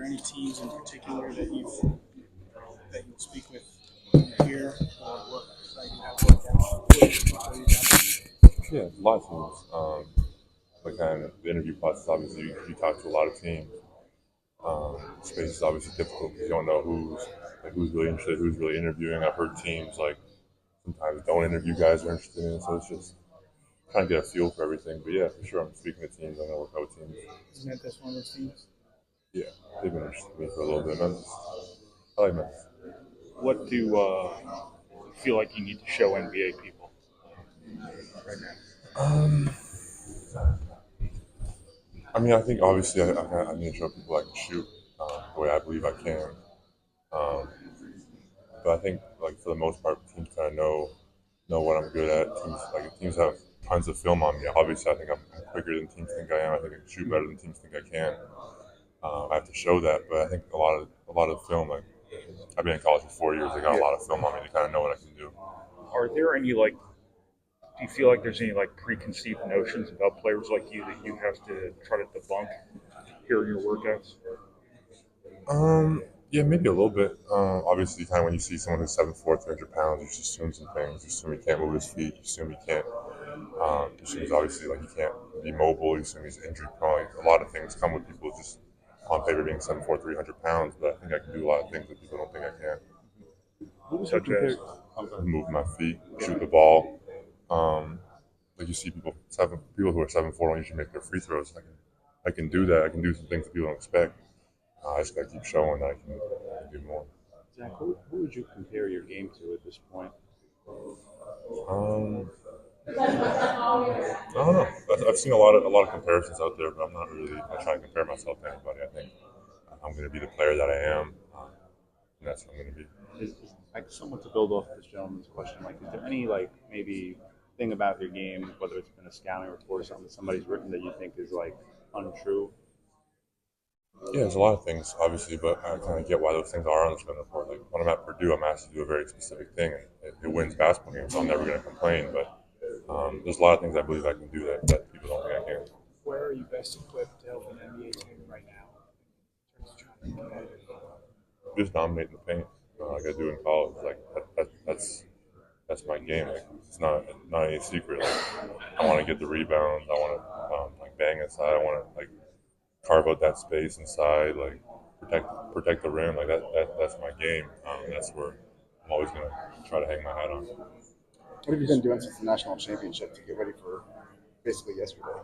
any teams in particular that you'll speak with here, or what that you have looked at? Yeah, a lot of teams. But kind of the interview process, obviously, you talk to a lot of teams. Space is obviously difficult because you don't know who's really interested, who's really interviewing. I've heard teams like sometimes don't interview guys who are interested in it, so it's just trying to get a feel for everything. But yeah, for sure, I'm speaking to teams. I know work out with teams. Isn't that one of those teams? Yeah, they've been interested in me for a little bit. I like Memphis. What do you feel like you need to show NBA people right now? I mean, I think obviously I need to show people I can shoot the way I believe I can. Um, but I think like for the most part, teams kind of know what I'm good at. Teams have tons of film on me. Obviously, I think I'm quicker than teams think I am. I think I can shoot better than teams think I can. I have to show that, but I think a lot of film, like I've been in college for 4 years, they got a lot of film on me to kind of know what I can do. Are there any do you feel like there's any preconceived notions about players like you that you have to try to debunk here in your workouts? Yeah, maybe a little bit. Obviously, kind of when you see someone who's 7'4", 300 pounds, you just assume some things. You assume he can't move his feet. You assume he can't. You assume he's obviously like he can't be mobile. You assume he's injury prone. A lot of things come with people just on paper being 7'4", 300 pounds, but I think I can do a lot of things that people don't think I can. Such as Move my feet, shoot the ball. Um, like you see people who are 7'4" don't usually make their free throws. I can do that. I can do some things that people don't expect. I just gotta keep showing that I can do more. Zach, who would you compare your game to at this point? Um, I don't know. I've seen a lot of comparisons out there, but I'm not really trying to compare myself to anybody. I think I'm going to be the player that I am, and that's what I'm going to be. Is like somewhat to build off this gentleman's question, like is there any maybe thing about your game, whether it's been a scouting report or something that somebody's written that you think is untrue? Yeah, there's a lot of things, obviously, but I kind of get why those things are on the scouting report. Like when I'm at Purdue, I'm asked to do a very specific thing, and it wins basketball games, so I'm never going to complain. But there's a lot of things I believe I can do that people don't think I can. Where are you best equipped to help an NBA team right now? In terms of trying to get Just dominating the paint, like I do in college. Like that's my game. Like it's not any secret. Like, I want to get the rebounds. I want to bang inside. I want to carve out that space inside. Like protect the rim. Like that's my game. That's where I'm always gonna try to hang my hat on. What have you been doing since the national championship to get ready for basically yesterday?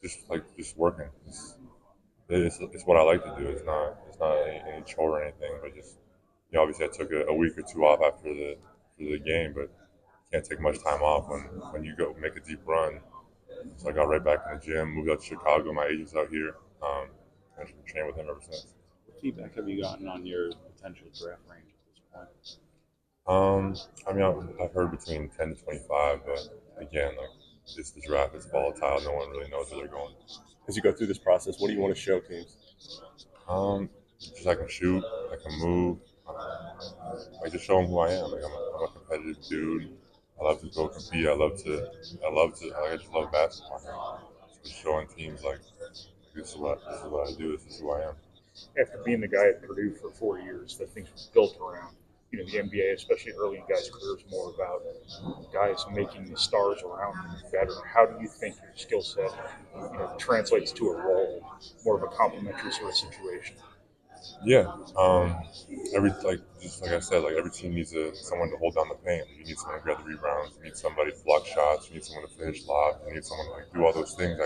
Just working. It's what I like to do. It's not any chore or anything. But just obviously I took a week or two off after the game, but can't take much time off when you go make a deep run. So I got right back in the gym, moved out to Chicago. My agent's out here. I've been training with him ever since. What feedback have you gotten on your potential draft range at this point? I mean, I've heard between 10 to 25, but again, like it's the draft, it's volatile. No one really knows where they're going. As you go through this process, what do you want to show teams? Just I can shoot, I can move. I just show them who I am. Like I'm a competitive dude. I love to go compete. I just love basketball. Just showing teams like this is what I do. This is who I am. after being the guy at Purdue for 4 years, that things were built around. The NBA, especially early in guys' careers, more about guys making the stars around them better. How do you think your skill set, translates to a role, more of a complementary sort of situation? Yeah. Just like I said, like every team needs someone to hold down the paint. You need someone to grab the rebounds. You need somebody to block shots. You need someone to finish lobs. You need someone to do all those things.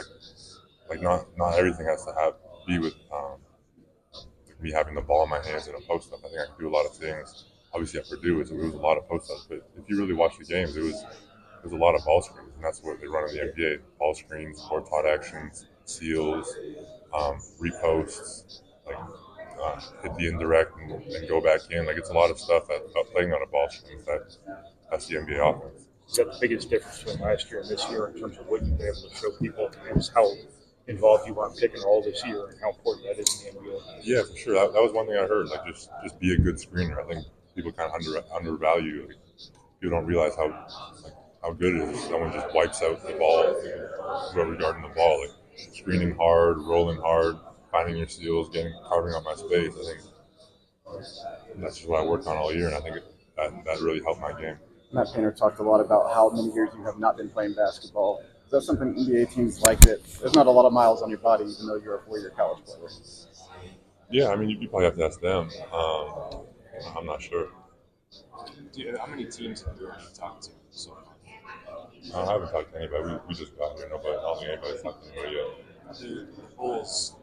Not everything has to be with me having the ball in my hands in a post up. I think I can do a lot of things. Obviously at Purdue, it was a lot of post ups, but if you really watch the games, it was a lot of ball screens, and that's what they run in the NBA: ball screens, court taught actions, seals, reposts, like hit the indirect and go back in. Like it's a lot of stuff playing on a ball screen. That's the NBA offense. Is that the biggest difference between last year and this year in terms of what you've been able to show people? Is how involved you are in pick and roll this year and how important that is in the NBA? Yeah, for sure. That was one thing I heard. Like just be a good screener. I think people kind of undervalue. Like, people don't realize how good it is. Someone just wipes out the ball, whoever guarding the ball, like screening hard, rolling hard, finding your steals, carving out my space. I think that's just what I worked on all year, and I think that really helped my game. Matt Painter talked a lot about how many years you have not been playing basketball. Is that something NBA teams like that there's not a lot of miles on your body, even though you're a 4-year college player? Yeah, I mean, you probably have to ask them. I'm not sure. How many teams have you already talked to so far? I haven't talked to anybody. We just got here. Nobody. I don't think anybody's talked to anybody yet. The Bulls,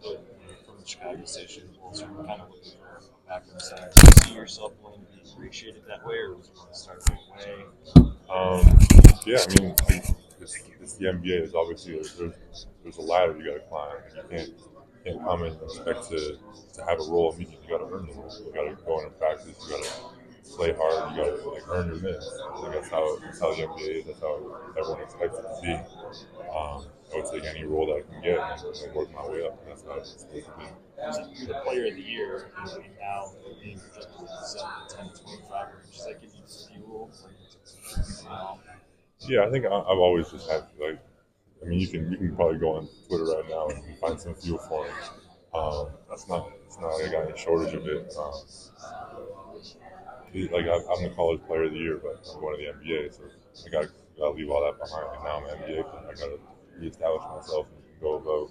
from the Chicago station, the Bulls are kind of looking for a backup center. Do you see yourself willing to be appreciated that way, or would you want to start right away? Yeah, I mean, it's the NBA. There's obviously there's a ladder you got to climb. You can't come and expect to have a role immediately. You got to earn the role. You got to go in and practice. You got to play hard. You got to earn your minutes. I think that's how the NBA is. That's how everyone expects it to be. I would take any role that I can get and work my way up. That's how it's supposed to be. You're the player of the year, and now being projected to 10 to 25 range. Does that give you fuel? Yeah, I think I've always just had I mean, you can probably go on Twitter right now and find some fuel for him. It's not like I got any shortage of it. I'm the college player of the year, but I'm going to the NBA, so I gotta leave all that behind. And now I'm an NBA player. I gotta reestablish myself and go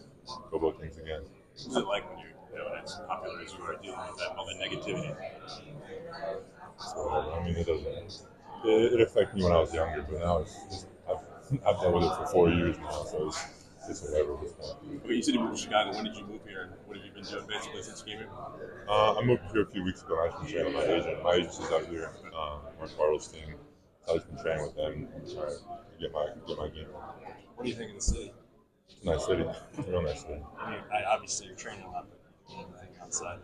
about things again. What's it like when you're as popular as you are dealing with all the negativity? So I mean, it affected me when I was younger, but now I've dealt with it for 4 years now, so it's whatever. Okay, you said you moved to Chicago. When did you move here, and what have you been doing basically since you came here? I moved here a few weeks ago. I've been training with my agent. My agency's out here, Mark Bartle's team. I've just been training with them and trying to get my game. What do you think of the city? It's a nice city. It's a real nice city. I mean, obviously you're training a lot, but anything outside?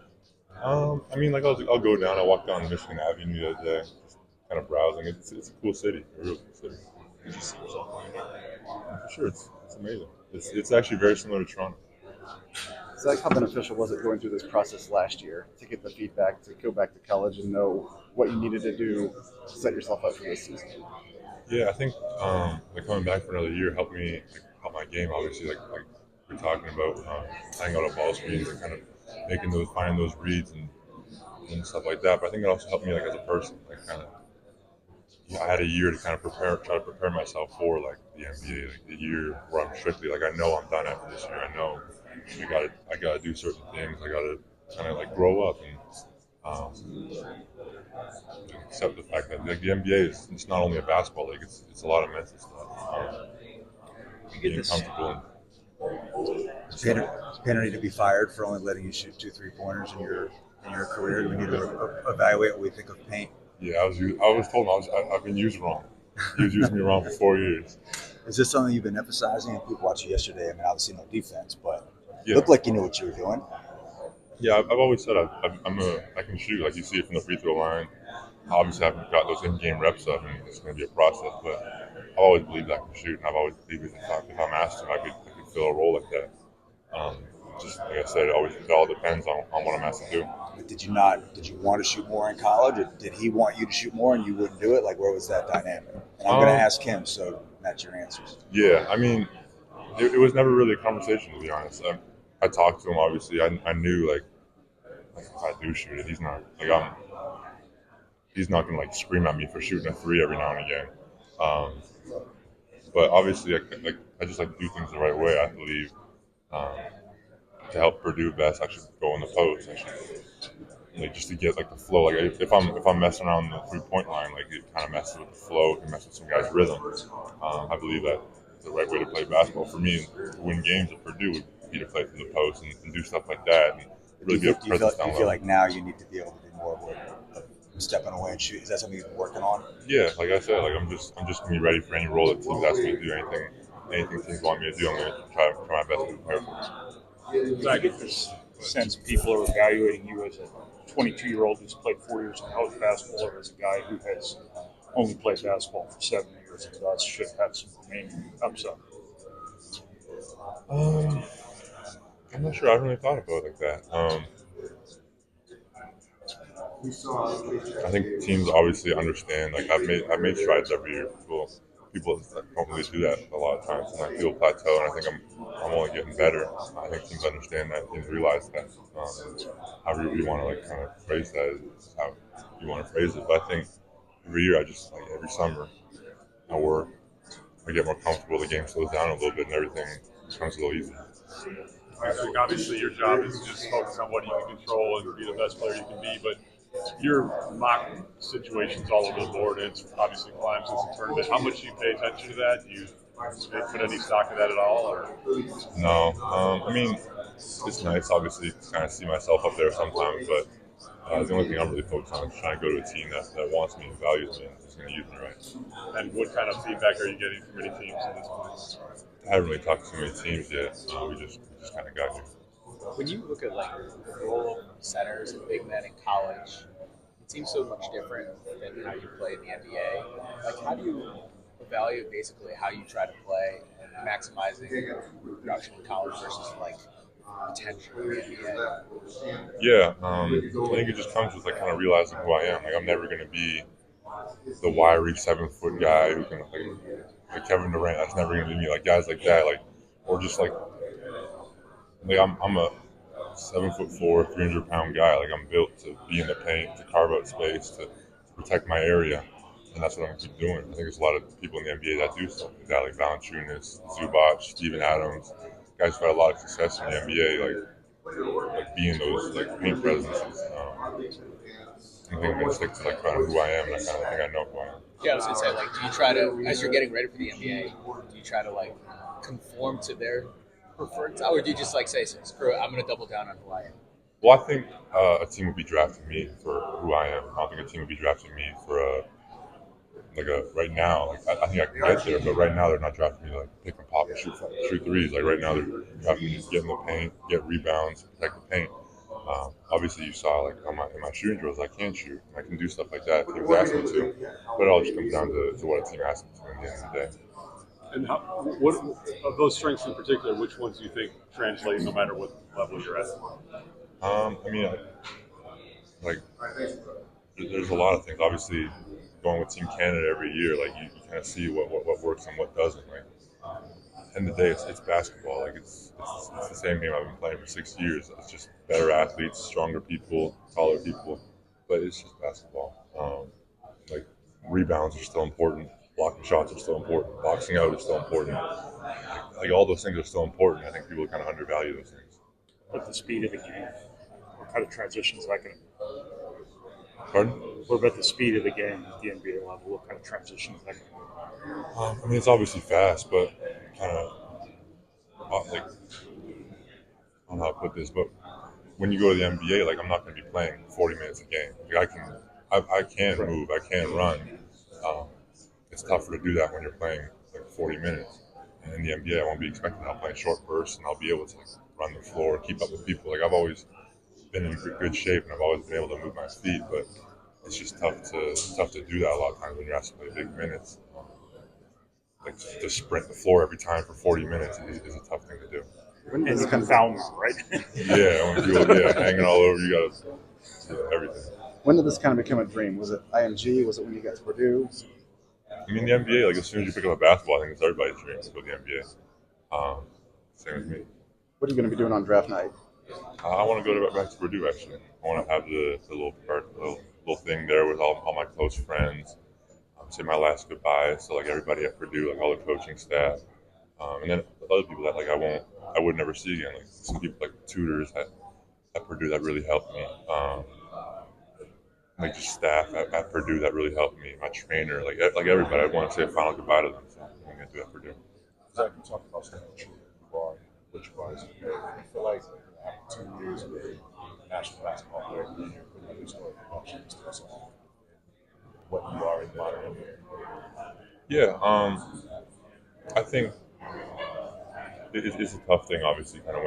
I mean, like I'll go down. I walked down Michigan Avenue the other day, just kind of browsing. It's a cool city, a real cool city. Did you see yourself playing there? For sure, it's amazing. It's actually very similar to Toronto. Zach, how beneficial was it going through this process last year to get the feedback, to go back to college and know what you needed to do to set yourself up for this season? Yeah, I think coming back for another year helped help my game. Obviously, like we're talking about hanging out on ball screens and kind of finding those reads and stuff like that. But I think it also helped me as a person. I had a year to kind of try to prepare myself for the NBA, the year where I'm strictly I know I'm done after this year. I know I gotta do certain things. I gotta kind of grow up and accept the fact that the NBA it's not only a basketball league. It's a lot of mental stuff. Being comfortable. Painter need to be fired for only letting you shoot 2 3-pointers in your career. Do we need to evaluate what we think of Paint? Yeah, I was told I've been used wrong. He was using me wrong for 4 years. Is this something you've been emphasizing? People watch you yesterday. I mean, obviously no defense, but Yeah. it looked like you knew what you were doing. Yeah, I've always said I can shoot. You see it from the free throw line. Obviously, I haven't got those in-game reps up, and it's going to be a process. But I've always believed I can shoot, and I've always believed if I'm asked to, I could fill a role like that. Just like I said, it all depends on what I'm asked to do. But did you want to shoot more in college, or did he want you to shoot more and you wouldn't do it? Where was that dynamic? And I'm going to ask him, so that's your answers. Yeah, I mean, it was never really a conversation, to be honest. I talked to him, obviously. I knew, if I do shoot it, he's not going to scream at me for shooting a 3 every now and again. But obviously, I just like to do things the right way. I believe to help Purdue best, I should go in the post. I should just to get the flow. If I'm messing around the 3-point line, it kind of messes with the flow. It can mess with some guys' rhythm. I believe that the right way to play basketball for me to win games at Purdue would be to play from the post and do stuff like that. And really be a presence down low. Do you feel like now you need to be able to do more of stepping away and shoot? Is that something you've been working on? Yeah, like I said, I'm just gonna be ready for any role that teams ask me to do. Anything teams want me to do, I'm gonna try my best to prepare for it. I get this sense people are evaluating you as a 22-year-old who's played 4 years of college basketball, or as a guy who has only played basketball for 7 years and thus should have some remaining upside. I'm not sure. I haven't really thought about it like that. I think teams obviously understand. I've made strides every year. People people don't really do that a lot of times, and I feel plateau. And I think I'm only getting better. I think teams understand that, teams realize that. However you want to like kind of phrase that is how you want to phrase it. But I think every year, I just like every summer, I work, I get more comfortable. The game slows down a little bit, and everything becomes a little easier. I think obviously your job is to just focus on what you can control and be the best player you can be, but your mock situations all over the board, and it's obviously climbs since the tournament. How much do you pay attention to that? Do you put any stock in that at all? Or? No, I mean, it's nice, obviously, to kind of see myself up there sometimes, but the only thing I'm really focused on is trying to go to a team that wants me and values me and is going to use me right. And what kind of feedback are you getting from any teams at this point? I haven't really talked to too many teams yet. We just kind of got here. When you look at like the role of centers and big men in college, it seems so much different than how you play in the NBA. Like, how do you evaluate basically how you try to play and maximizing production in college versus like potential in the NBA? Yeah, I think it just comes with like kind of realizing who I am. Like I'm never going to be the wiry 7-foot guy who can like Kevin Durant. That's never going to be me. Like guys like that, like or just like I'm a 7'4", 300-pound guy. Like I'm built to be in the paint, to carve out space, to protect my area, and that's what I'm going to keep doing. I think there's a lot of people in the NBA that do stuff like that, like Valanciunas, Zubac, Steven Adams, guys who had a lot of success in the NBA, like being those like paint presences. I think I'm going to stick to like kind of who I am, and I kind of think I know who I am. Yeah, I was gonna say, like, do you try to, as you're getting ready for the NBA, do you try to like conform to their preferred style, or do you just like say, screw it, I'm gonna double down on who I am? Well, I think a team would be drafting me for who I am. I don't think a team would be drafting me for right now. Like I think I can get there, but right now they're not drafting me to like pick and pop and shoot threes. Like right now they're drafting me to get in the paint, get rebounds, protect the paint. Obviously, you saw like in my shooting drills, I can shoot. I can do stuff like that if teams ask me to. But it all just comes down to what a team asks me to at the end of the day. And what of those strengths in particular, which ones do you think translate no matter what level you're at? I mean, like there's a lot of things. Obviously, going with Team Canada every year, like you kind of see what works and what doesn't. Like, end of the day, it's basketball. Like it's the same game I've been playing for 6 years. It's just better athletes, stronger people, taller people, but it's just basketball. Like rebounds are still important, blocking shots are still important, boxing out is still important. Like all those things are still important. I think people kind of undervalue those things. But the speed of the game, what kind of transitions that can? Pardon? What about the speed of the game at the NBA level? What kind of transitions that can? I mean, it's obviously fast, but kind of like I don't know how to put this, but when you go to the NBA, like I'm not going to be playing 40 minutes a game. Like I can move, I can run. It's tougher to do that when you're playing like 40 minutes. And in the NBA, I won't be expecting that. I'll play short bursts, and I'll be able to like run the floor, keep up with people. Like I've always been in good shape, and I've always been able to move my feet, but it's just tough to do that a lot of times when you're asked to play big minutes. Like to sprint the floor every time for 40 minutes is a tough thing to do. And you can foul them, right? Yeah, when people hanging all over you, got everything. When did this kind of become a dream? Was it IMG? Was it when you got to Purdue? I mean, the NBA, like as soon as you pick up a basketball, I think it's everybody's dream to go to the NBA. Same with me. What are you going to be doing on draft night? I want to go back to Purdue, actually. I want to have the little thing there with all my close friends. Say my last goodbye. So like everybody at Purdue, like all the coaching staff, and then other people that like I would never see again. Like some people like tutors at Purdue that really helped me. Like just staff at Purdue that really helped me. My trainer, like everybody, I want to say a final goodbye to them. So I'm going to do that at Purdue. Zach, you talked about how mature you are, which rise you made. I feel like after 2 years of being a national basketball player, you're putting your story production is still small. What you are in modern NBA. Yeah, I think it's a tough thing, obviously, kind of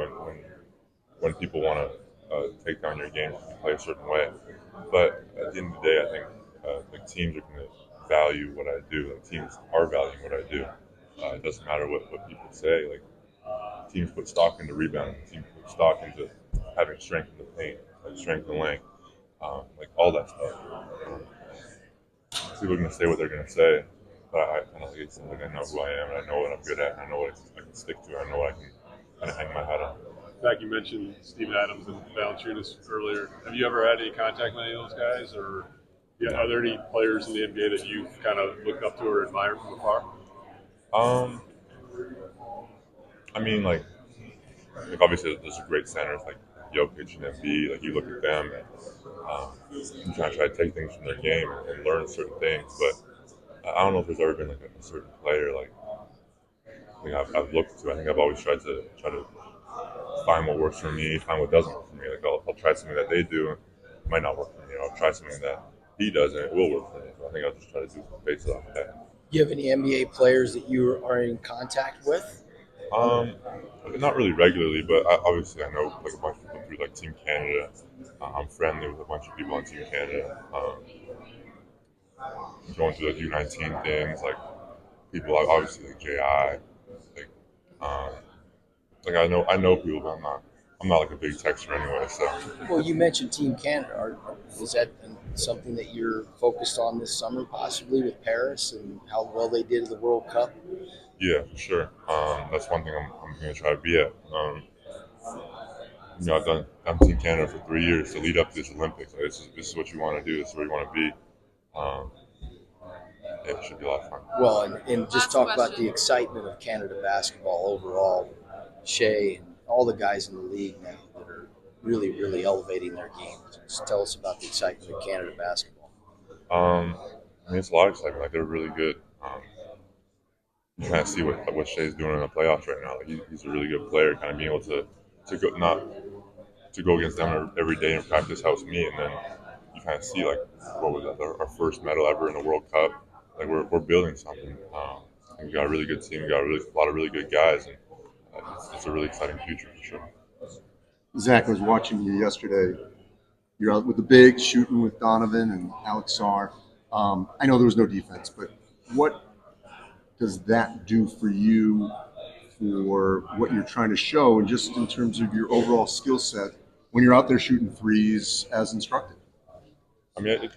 when people want to take down your game if you play a certain way. But at the end of the day, I think like teams are going to value what I do. Like teams are valuing what I do. It doesn't matter what people say. Like teams put stock into rebounding. Teams put stock into having strength in the paint, like strength and length, like all that stuff. People are going to say what they're going to say. but I kind of like I know who I am, and I know what I'm good at, and I know what I can stick to, and I know what I can kind of hang my hat on. In fact, you mentioned Steven Adams and Valanciunas earlier. Have you ever had any contact with any of those guys, or are there any players in the NBA that you've kind of looked up to or admired from afar? I mean, like obviously there's great centers like Jokic and Embiid. Like you look at them, and you try to take things from their game and learn certain things. But I don't know if there's ever been like a certain player like I've looked to. I think I've always tried to find what works for me, find what doesn't work for me. Like I'll try something that they do, it might not work for me. I'll try something that he does, and it will work for me. So I think I'll just try to do base it off of that. Do you have any NBA players that you are in contact with? Not really regularly, but obviously I know like a bunch of people through like Team Canada. I'm friendly with a bunch of people on Team Canada. Going through the U19 things, like people obviously like JI, like like I know people, but I'm not like a big texter anyway. So Well, you mentioned Team Canada. Is that something that you're focused on this summer, possibly with Paris and how well they did at the World Cup? yeah, for sure. That's one thing I'm going to try to be at. I've done Team Canada for 3 years to lead up to this Olympics. Like, this is what you want to do. This is where you want to be. Yeah, it should be a lot of fun. Well, and just talk about the excitement of Canada basketball overall. Shea and all the guys in the league now that are really, really elevating their game. Just tell us about the excitement of Canada basketball. I mean, it's a lot of excitement. Like they're really good. You kind of see what Shea's doing in the playoffs right now. Like he's a really good player. Kind of being able to go not to go against them every day in practice helps me. And then you kind of see like what was that? Our first medal ever in the World Cup. Like we're building something. And we got a really good team. We got a lot of really good guys, and it's a really exciting future for sure. Zach, I was watching you yesterday. You're out with the big shooting with Donovan and Alex Sarr. I know there was no defense, but what does that do for you for what you're trying to show and just in terms of your overall skill set when you're out there shooting threes as instructed? I mean, it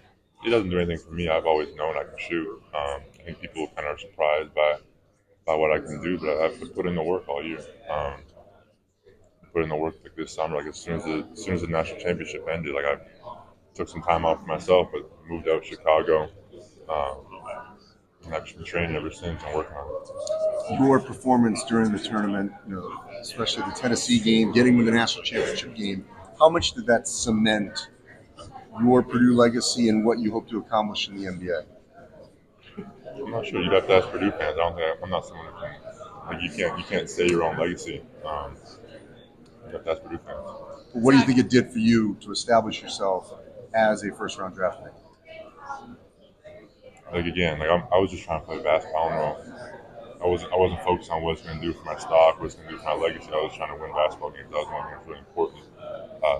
doesn't do anything for me. I've always known I can shoot. I think people kind of are surprised by what I can do, but I've put in the work all year. Put in the work like this summer. Like as soon as the national championship ended, like I took some time off for myself, but moved out to Chicago. And I've just been training ever since and working on it. Your performance during the tournament, especially the Tennessee game, getting to the national championship game, how much did that cement your Purdue legacy and what you hope to accomplish in the NBA? I'm not sure. You'd have to ask Purdue fans. I'm not someone who can. Like you can't say your own legacy. You have to ask Purdue fans. What do you think it did for you to establish yourself as a first-round draft pick? Like again, I was just trying to play basketball. I don't know. I wasn't focused on what it's going to do for my stock, what it's going to do for my legacy. I was trying to win basketball games. That was one thing that's really important.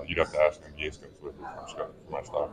You'd have to ask NBA scouts what it did for my stock.